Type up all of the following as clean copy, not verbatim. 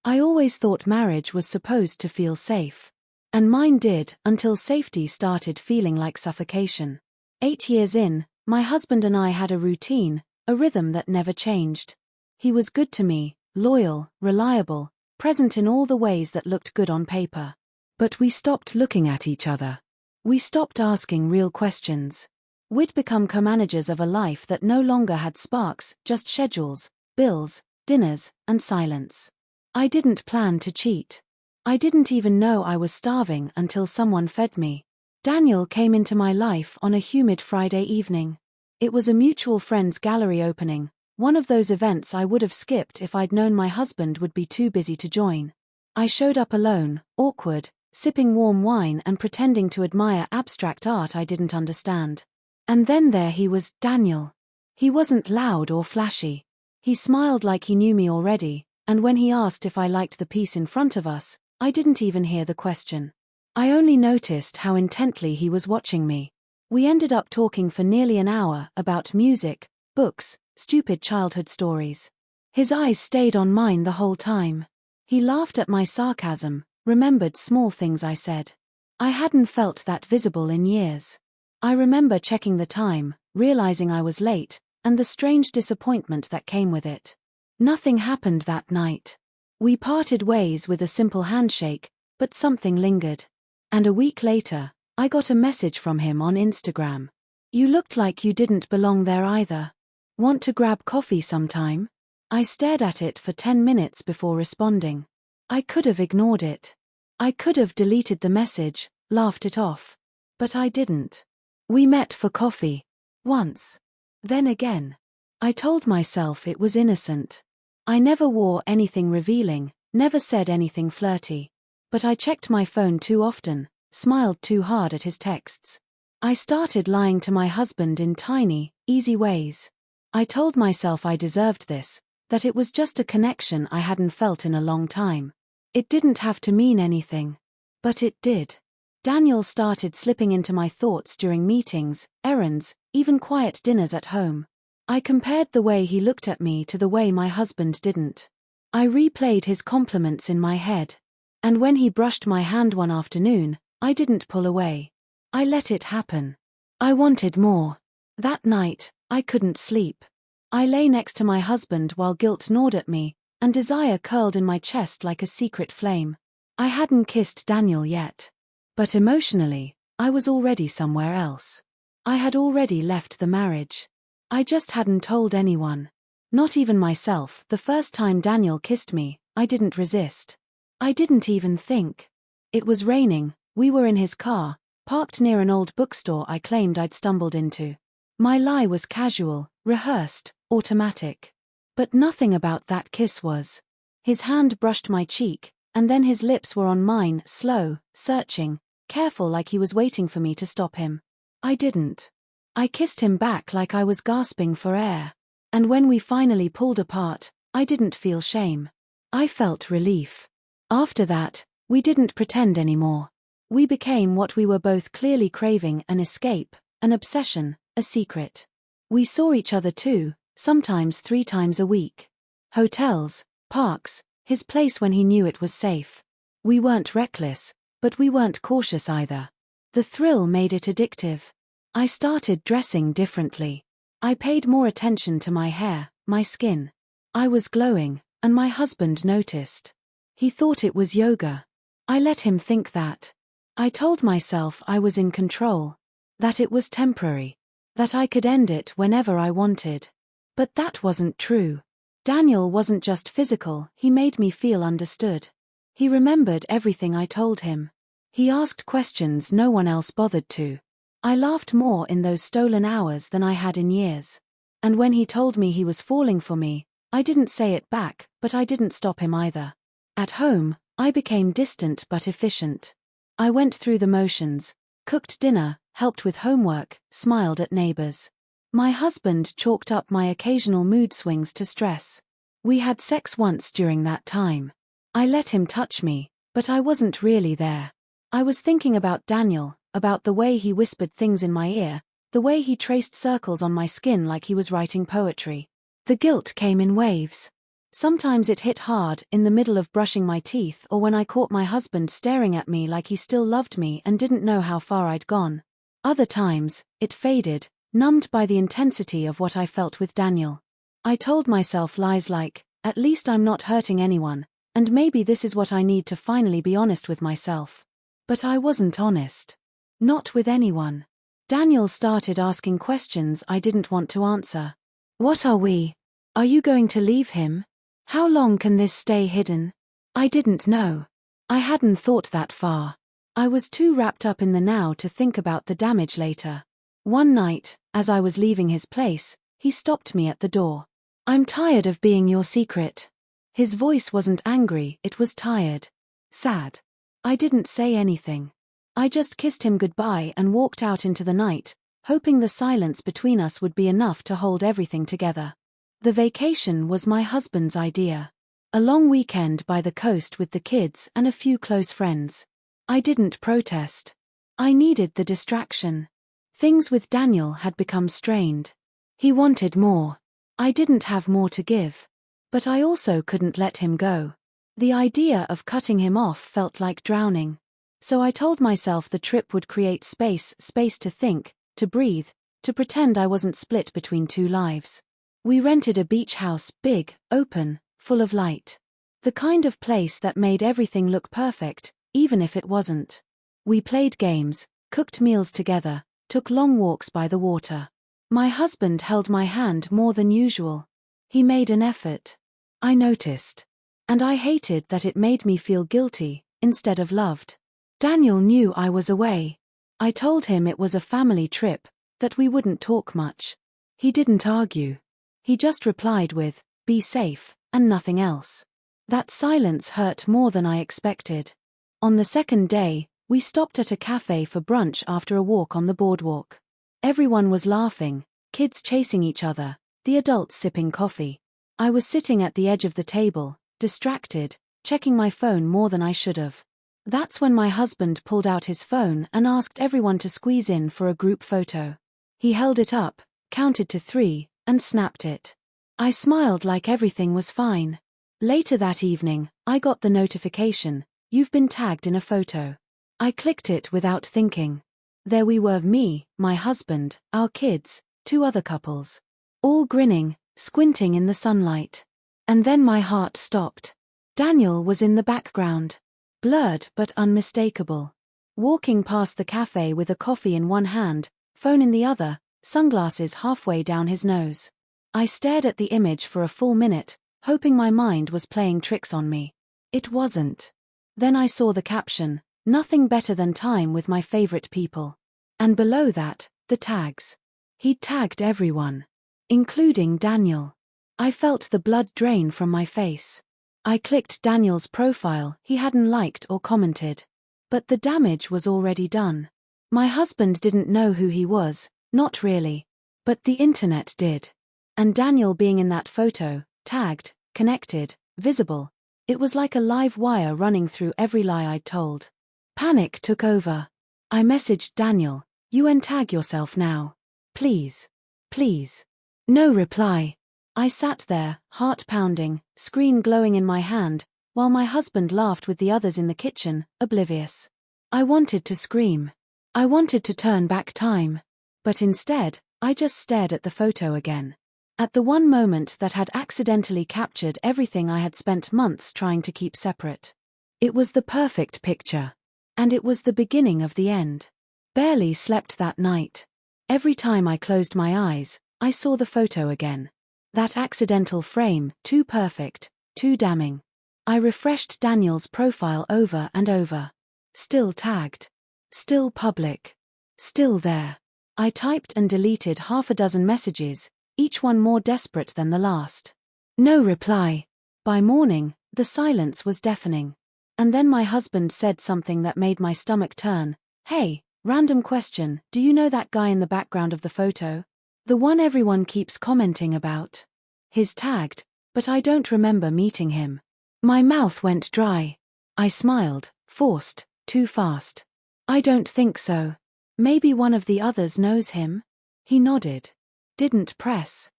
I always thought marriage was supposed to feel safe. And mine did, until safety started feeling like suffocation. 8 years in, my husband and I had a routine, a rhythm that never changed. He was good to me, loyal, reliable, present in all the ways that looked good on paper. But we stopped looking at each other. We stopped asking real questions. We'd become co-managers of a life that no longer had sparks, just schedules, bills, dinners, and silence. I didn't plan to cheat. I didn't even know I was starving until someone fed me. Daniel came into my life on a humid Friday evening. It was a mutual friend's gallery opening, one of those events I would have skipped if I'd known my husband would be too busy to join. I showed up alone, awkward, sipping warm wine and pretending to admire abstract art I didn't understand. And then there he was, Daniel. He wasn't loud or flashy. He smiled like he knew me already, and when he asked if I liked the piece in front of us, I didn't even hear the question. I only noticed how intently he was watching me. We ended up talking for nearly an hour about music, books, stupid childhood stories. His eyes stayed on mine the whole time. He laughed at my sarcasm, remembered small things I said. I hadn't felt that visible in years. I remember checking the time, realizing I was late, and the strange disappointment that came with it. Nothing happened that night. We parted ways with a simple handshake, but something lingered. And a week later, I got a message from him on Instagram. "You looked like you didn't belong there either. Want to grab coffee sometime?" I stared at it for 10 minutes before responding. I could have ignored it. I could have deleted the message, laughed it off. But I didn't. We met for coffee. Once. Then again. I told myself it was innocent. I never wore anything revealing, never said anything flirty. But I checked my phone too often, smiled too hard at his texts. I started lying to my husband in tiny, easy ways. I told myself I deserved this, that it was just a connection I hadn't felt in a long time. It didn't have to mean anything. But it did. Daniel started slipping into my thoughts during meetings, errands, even quiet dinners at home. I compared the way he looked at me to the way my husband didn't. I replayed his compliments in my head. And when he brushed my hand one afternoon, I didn't pull away. I let it happen. I wanted more. That night, I couldn't sleep. I lay next to my husband while guilt gnawed at me, and desire curled in my chest like a secret flame. I hadn't kissed Daniel yet. But emotionally, I was already somewhere else. I had already left the marriage. I just hadn't told anyone. Not even myself. The first time Daniel kissed me, I didn't resist. I didn't even think. It was raining, we were in his car, parked near an old bookstore I claimed I'd stumbled into. My lie was casual, rehearsed, automatic. But nothing about that kiss was. His hand brushed my cheek, and then his lips were on mine, slow, searching, careful like he was waiting for me to stop him. I didn't. I kissed him back like I was gasping for air. And when we finally pulled apart, I didn't feel shame. I felt relief. After that, we didn't pretend anymore. We became what we were both clearly craving: an escape, an obsession, a secret. We saw each other 2, sometimes 3 times a week. Hotels, parks, his place when he knew it was safe. We weren't reckless, but we weren't cautious either. The thrill made it addictive. I started dressing differently. I paid more attention to my hair, my skin. I was glowing, and my husband noticed. He thought it was yoga. I let him think that. I told myself I was in control. That it was temporary. That I could end it whenever I wanted. But that wasn't true. Daniel wasn't just physical, he made me feel understood. He remembered everything I told him. He asked questions no one else bothered to. I laughed more in those stolen hours than I had in years. And when he told me he was falling for me, I didn't say it back, but I didn't stop him either. At home, I became distant but efficient. I went through the motions, cooked dinner, helped with homework, smiled at neighbors. My husband chalked up my occasional mood swings to stress. We had sex once during that time. I let him touch me, but I wasn't really there. I was thinking about Daniel, about the way he whispered things in my ear, the way he traced circles on my skin like he was writing poetry. The guilt came in waves. Sometimes it hit hard, in the middle of brushing my teeth or when I caught my husband staring at me like he still loved me and didn't know how far I'd gone. Other times, it faded, numbed by the intensity of what I felt with Daniel. I told myself lies like, at least I'm not hurting anyone, and maybe this is what I need to finally be honest with myself. But I wasn't honest. Not with anyone. Daniel started asking questions I didn't want to answer. What are we? Are you going to leave him? How long can this stay hidden? I didn't know. I hadn't thought that far. I was too wrapped up in the now to think about the damage later. One night, as I was leaving his place, he stopped me at the door. I'm tired of being your secret. His voice wasn't angry, it was tired. Sad. I didn't say anything. I just kissed him goodbye and walked out into the night, hoping the silence between us would be enough to hold everything together. The vacation was my husband's idea. A long weekend by the coast with the kids and a few close friends. I didn't protest. I needed the distraction. Things with Daniel had become strained. He wanted more. I didn't have more to give. But I also couldn't let him go. The idea of cutting him off felt like drowning. So I told myself the trip would create space to think, to breathe, to pretend I wasn't split between two lives. We rented a beach house, big, open, full of light. The kind of place that made everything look perfect, even if it wasn't. We played games, cooked meals together, took long walks by the water. My husband held my hand more than usual. He made an effort. I noticed. And I hated that it made me feel guilty, instead of loved. Daniel knew I was away. I told him it was a family trip, that we wouldn't talk much. He didn't argue. He just replied with, "Be safe," and nothing else. That silence hurt more than I expected. On the second day, we stopped at a cafe for brunch after a walk on the boardwalk. Everyone was laughing, kids chasing each other, the adults sipping coffee. I was sitting at the edge of the table, distracted, checking my phone more than I should have. That's when my husband pulled out his phone and asked everyone to squeeze in for a group photo. He held it up, counted to 3, and snapped it. I smiled like everything was fine. Later that evening, I got the notification, "You've been tagged in a photo." I clicked it without thinking. There we were, me, my husband, our kids, 2 other couples. All grinning, squinting in the sunlight. And then my heart stopped. Daniel was in the background. Blurred but unmistakable. Walking past the cafe with a coffee in one hand, phone in the other, sunglasses halfway down his nose. I stared at the image for a full minute, hoping my mind was playing tricks on me. It wasn't. Then I saw the caption, "Nothing better than time with my favorite people." And below that, the tags. He'd tagged everyone. Including Daniel. I felt the blood drain from my face. I clicked Daniel's profile, he hadn't liked or commented. But the damage was already done. My husband didn't know who he was, not really. But the internet did. And Daniel being in that photo, tagged, connected, visible. It was like a live wire running through every lie I'd told. Panic took over. I messaged Daniel, "You untag yourself now. Please. Please." No reply. I sat there, heart pounding, screen glowing in my hand, while my husband laughed with the others in the kitchen, oblivious. I wanted to scream. I wanted to turn back time. But instead, I just stared at the photo again. At the one moment that had accidentally captured everything I had spent months trying to keep separate. It was the perfect picture. And it was the beginning of the end. Barely slept that night. Every time I closed my eyes, I saw the photo again. That accidental frame, too perfect, too damning. I refreshed Daniel's profile over and over. Still tagged. Still public. Still there. I typed and deleted half a dozen messages, each one more desperate than the last. No reply. By morning, the silence was deafening. And then my husband said something that made my stomach turn. "Hey, random question, do you know that guy in the background of the photo? The one everyone keeps commenting about." He's tagged, but I don't remember meeting him. My mouth went dry. I smiled, forced, too fast. "I don't think so. Maybe one of the others knows him?" He nodded. Didn't press.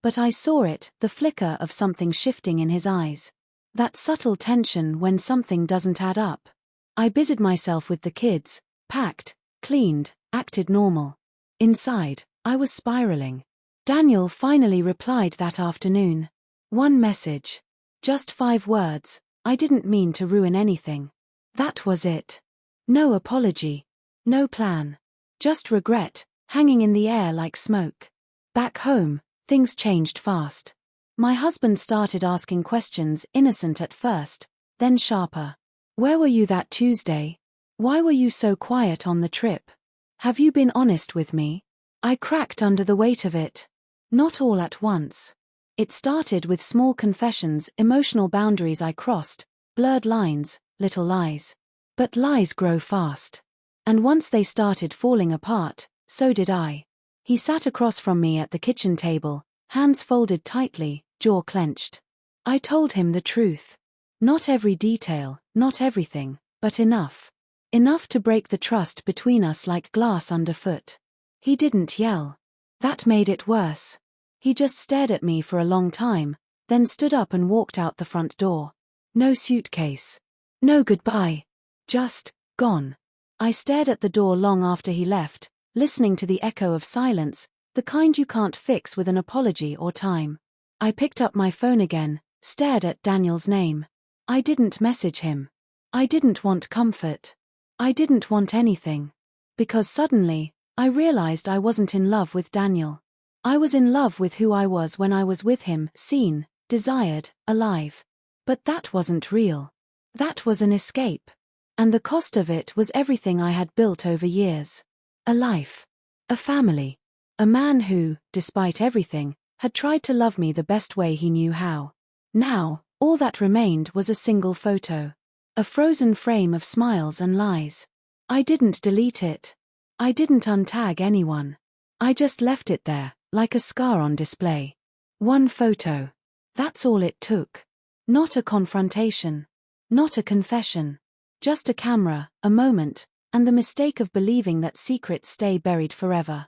But I saw it, the flicker of something shifting in his eyes. That subtle tension when something doesn't add up. I busied myself with the kids, packed, cleaned, acted normal. Inside, I was spiraling. Daniel finally replied that afternoon. One message. Just 5 words, I didn't mean to ruin anything. That was it. No apology. No plan. Just regret, hanging in the air like smoke. Back home, things changed fast. My husband started asking questions, innocent at first, then sharper. Where were you that Tuesday? Why were you so quiet on the trip? Have you been honest with me? I cracked under the weight of it. Not all at once. It started with small confessions, emotional boundaries I crossed, blurred lines, little lies. But lies grow fast. And once they started falling apart, so did I. He sat across from me at the kitchen table, hands folded tightly, jaw clenched. I told him the truth. Not every detail, not everything, but enough. Enough to break the trust between us like glass underfoot. He didn't yell. That made it worse. He just stared at me for a long time, then stood up and walked out the front door. No suitcase. No goodbye. Just, gone. I stared at the door long after he left, listening to the echo of silence, the kind you can't fix with an apology or time. I picked up my phone again, stared at Daniel's name. I didn't message him. I didn't want comfort. I didn't want anything. Because suddenly, I realized I wasn't in love with Daniel. I was in love with who I was when I was with him, seen, desired, alive. But that wasn't real. That was an escape. And the cost of it was everything I had built over years. A life. A family. A man who, despite everything, had tried to love me the best way he knew how. Now, all that remained was a single photo. A frozen frame of smiles and lies. I didn't delete it. I didn't untag anyone. I just left it there, like a scar on display. One photo. That's all it took. Not a confrontation. Not a confession. Just a camera, a moment, and the mistake of believing that secrets stay buried forever.